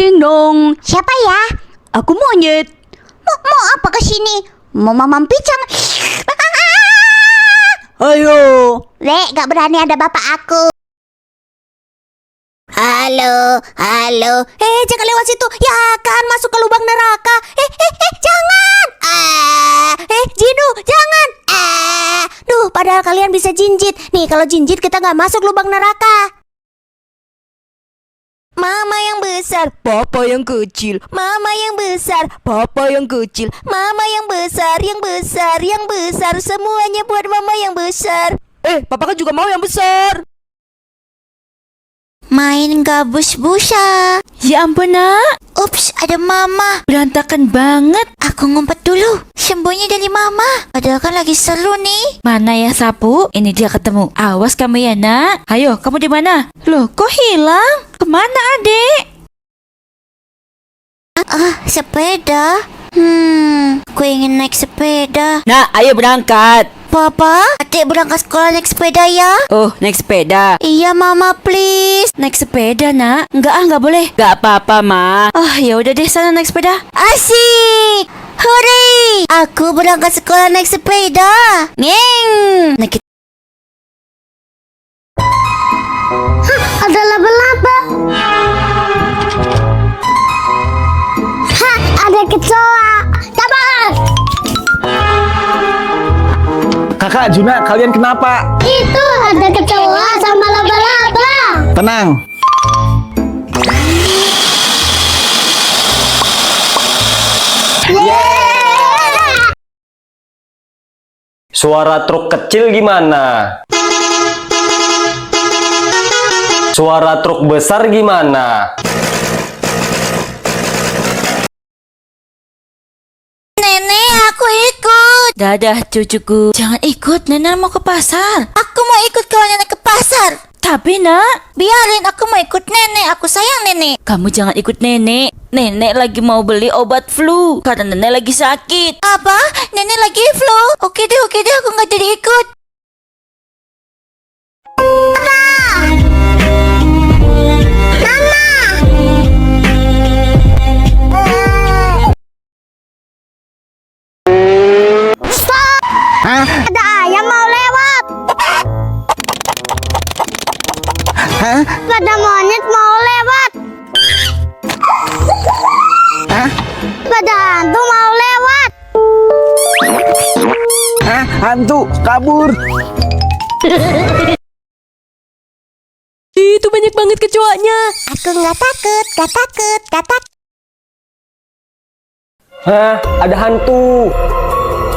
ding dong. Siapa ya? Aku monyet. Mau apa ke sini? Mau mamam pincang? Ayo. Dek, gak berani ada bapak aku. Halo. Jangan lewat situ. Ya kan, masuk ke lubang neraka. Jangan. Jinu, jangan. Padahal kalian bisa jinjit. Nih, kalau jinjit kita nggak masuk lubang neraka. Mama yang besar, Papa yang kecil. mama yang besar, Papa yang kecil. mama yang besar, yang besar, semuanya buat mama yang besar. Papa kan juga mau yang besar. Main gabus-busa. Ya ampun nak, Ups, ada mama. berantakan banget. Aku ngumpet dulu, sembunyi dari mama. Padahal kan lagi seru nih. Mana ya sapu? Ini dia ketemu. Awas kamu ya nak. Ayo, kamu di mana? Loh, kok hilang? Kemana adek? Sepeda. Aku ingin naik sepeda. Nah, ayo berangkat. Papa, adik berangkat sekolah naik sepeda ya? Oh, naik sepeda. Iya mama, please. Naik sepeda nak? Enggak boleh. Gak apa-apa, Ma. Ya udah deh, sana naik sepeda. Asik. Hore. Aku berangkat sekolah naik sepeda. Ngeng. Naik. Ada laba-laba. Ada kecoa. Sabar. Kakak, Juna, kalian kenapa? Itu ada kecoa sama laba-laba. Tenang. Suara truk kecil gimana? Suara truk besar gimana? Nenek, aku ikut. Dadah cucuku. Jangan ikut, nenek mau ke pasar. Aku mau ikut kalau nenek ke pasar. Tapi nak, Biarin, aku mau ikut nenek. Aku sayang nenek. kamu jangan ikut nenek. Nenek lagi mau beli obat flu karena nenek lagi sakit. Apa? Nenek lagi flu? Oke deh, aku nggak jadi ikut. Hah? Ada ayam mau lewat. Hah? Ada monyet mau lewat. Hah? Ada hantu mau lewat. Hah? Hantu, kabur. Itu banyak banget kecoanya. Aku nggak takut. Hah? Ada hantu.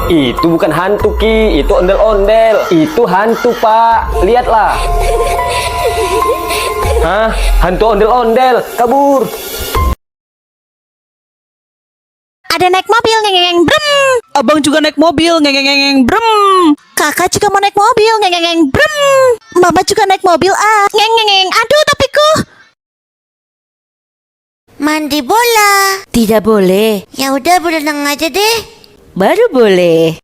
Itu bukan hantu, Ki. Itu ondel-ondel. Itu hantu, Pak. Lihatlah. Hah? Hantu ondel-ondel. Kabur. Ada naik mobil, ngeng brem. Abang juga naik mobil, ngeng brem. Kakak juga mau naik mobil, ngeng brem. Mama juga naik mobil, ngeng. Aduh, topiku. Mandi bola. Tidak boleh. Ya udah, berenang aja deh. Baru boleh.